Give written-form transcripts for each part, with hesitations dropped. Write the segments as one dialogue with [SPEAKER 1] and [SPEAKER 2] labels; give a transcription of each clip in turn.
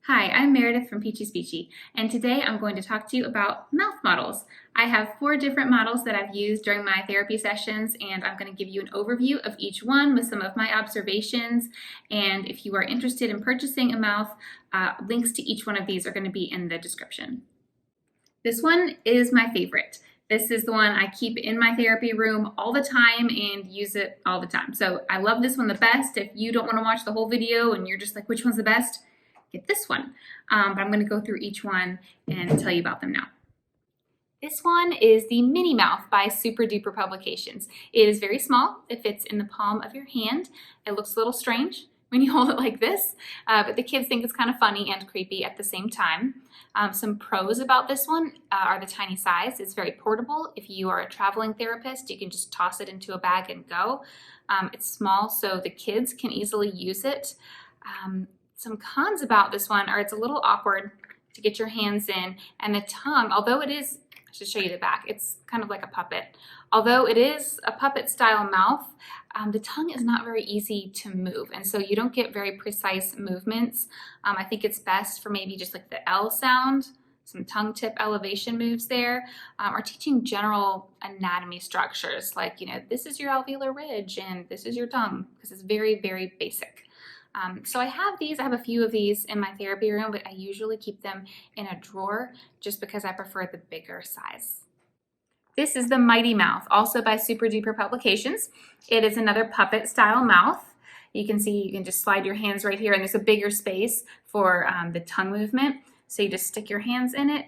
[SPEAKER 1] Hi, I'm Meredith from Peachie Speechie, and today I'm going to talk to you about mouth models. I have 4 different models that I've used during my therapy sessions, and I'm going to give you an overview of each one with some of my observations. And if you are interested in purchasing a mouth, links to each one of these are going to be in the description. This one is my favorite. This is the one I keep in my therapy room all the time and use it all the time. So I love this one the best. If you don't want to watch the whole video and you're just like, which one's the best? Get this one. But I'm going to go through each one and tell you about them now. This one is the Mini Mouth by Super Duper Publications. It is very small. It fits in the palm of your hand. It looks a little strange when you hold it like this, but the kids think it's kind of funny and creepy at the same time. Some pros about this one are the tiny size. It's very portable. If you are a traveling therapist, you can just toss it into a bag and go. It's small, so the kids can easily use it. Some cons about this one are it's a little awkward to get your hands in, and the tongue, although it is, I should show you the back, it's kind of like a puppet. Although it is a puppet style mouth, the tongue is not very easy to move, and so you don't get very precise movements. I think it's best for maybe just like the L sound, some tongue tip elevation moves there, or teaching general anatomy structures like, this is your alveolar ridge and this is your tongue, because it's very, very basic. So I have a few of these in my therapy room, but I usually keep them in a drawer just because I prefer the bigger size. This is the Mighty Mouth, also by Super Duper Publications. It is another puppet style mouth. You can see you can just slide your hands right here, and there's a bigger space for the tongue movement. So you just stick your hands in it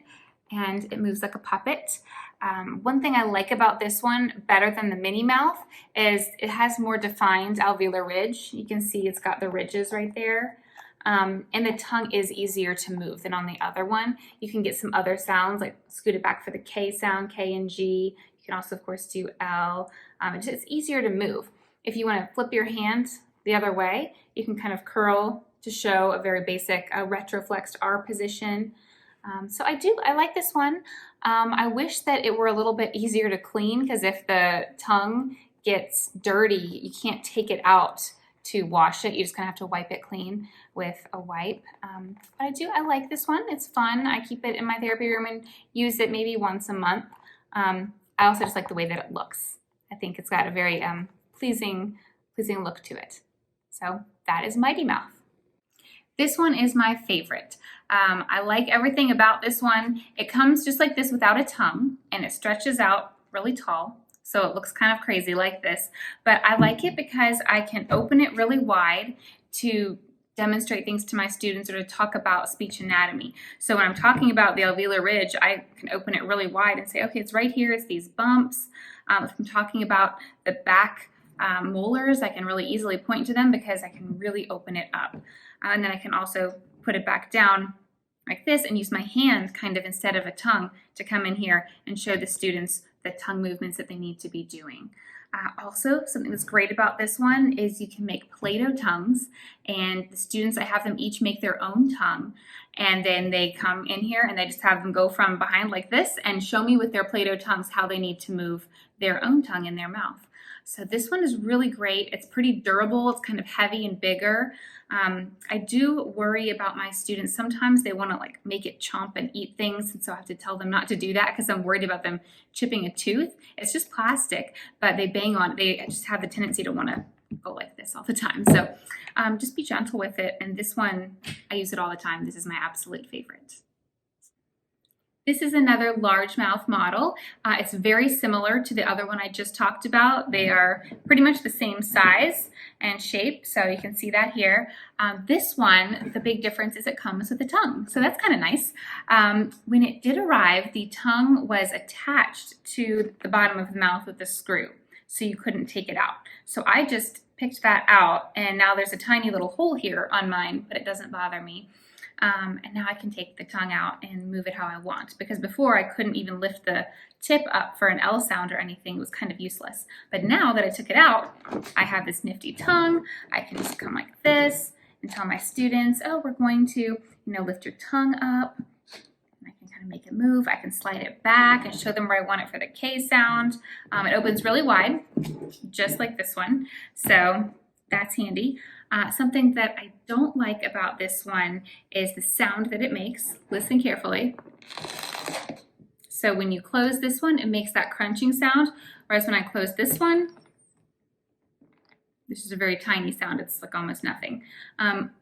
[SPEAKER 1] and it moves like a puppet. One thing I like about this one better than the Mini Mouth is it has more defined alveolar ridge. You can see it's got the ridges right there. And the tongue is easier to move than on the other one. You can get some other sounds, like scoot it back for the K sound, K and G. You can also, of course, do L. It's easier to move. If you want to flip your hand the other way, you can kind of curl to show a very basic retroflexed R position. So I like this one. I wish that it were a little bit easier to clean, because if the tongue gets dirty, you can't take it out to wash it. You just kind of have to wipe it clean with a wipe. But I like this one. It's fun. I keep it in my therapy room and use it maybe once a month. I also just like the way that it looks. I think it's got a very pleasing look to it. So that is Mighty Mouth. This one is my favorite. I like everything about this one. It comes just like this without a tongue, and it stretches out really tall, so it looks kind of crazy like this. But I like it because I can open it really wide to demonstrate things to my students or to talk about speech anatomy. So when I'm talking about the alveolar ridge, I can open it really wide and say, okay, it's right here, it's these bumps. If I'm talking about the back molars, I can really easily point to them because I can really open it up. And then I can also put it back down like this and use my hand kind of instead of a tongue to come in here and show the students the tongue movements that they need to be doing. Also, something that's great about this one is you can make Play-Doh tongues, and the students, I have them each make their own tongue, and then they come in here and they just have them go from behind like this and show me with their Play-Doh tongues how they need to move their own tongue in their mouth. So this one is really great. It's pretty durable. It's kind of heavy and bigger. I do worry about my students. Sometimes they want to like make it chomp and eat things, and so I have to tell them not to do that because I'm worried about them chipping a tooth. It's just plastic, but they bang on it. They just have the tendency to want to go like this all the time. So just be gentle with it. And this one, I use it all the time. This is my absolute favorite. This is another largemouth model. It's very similar to the other one I just talked about. They are pretty much the same size and shape, so you can see that here. This one, the big difference is it comes with a tongue, so that's kind of nice. When it did arrive, the tongue was attached to the bottom of the mouth with a screw, so you couldn't take it out. So I just picked that out, and now there's a tiny little hole here on mine, but it doesn't bother me. And now I can take the tongue out and move it how I want, because before I couldn't even lift the tip up for an L sound or anything. It was kind of useless. But now that I took it out, I have this nifty tongue. I can just come like this and tell my students, oh, we're going to, lift your tongue up. And I can kind of make it move. I can slide it back and show them where I want it for the K sound. It opens really wide, just like this one. So that's handy. Something that I don't like about this one is the sound that it makes. Listen carefully. So when you close this one, it makes that crunching sound, whereas when I close this one, this is a very tiny sound. It's like almost nothing.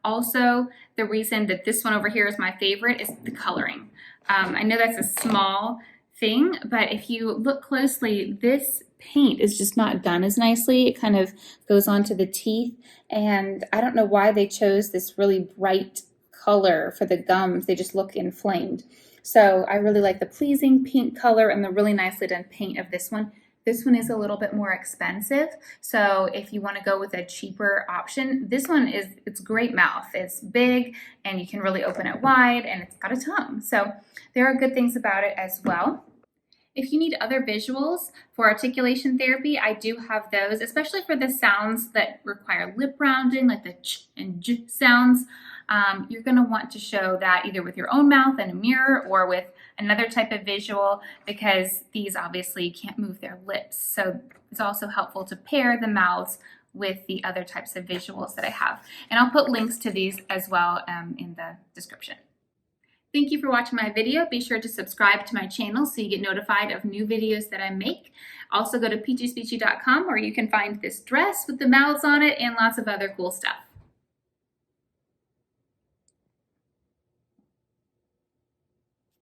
[SPEAKER 1] Also, the reason that this one over here is my favorite is the coloring. I know that's a small thing, but if you look closely, this paint is just not done as nicely. It kind of goes onto the teeth, and I don't know why they chose this really bright color for the gums. They just look inflamed. So I really like the pleasing pink color and the really nicely done paint of this one. This one is a little bit more expensive, so if you want to go with a cheaper option, this one it's great mouth. It's big and you can really open it wide, and it's got a tongue. So there are good things about it as well. If you need other visuals for articulation therapy, I do have those, especially for the sounds that require lip rounding, like the ch and j sounds. You're going to want to show that either with your own mouth in a mirror or with another type of visual, because these obviously can't move their lips. So it's also helpful to pair the mouths with the other types of visuals that I have. And I'll put links to these as well in the description. Thank you for watching my video. Be sure to subscribe to my channel so you get notified of new videos that I make. Also go to peachiespeechie.com where you can find this dress with the mouths on it and lots of other cool stuff.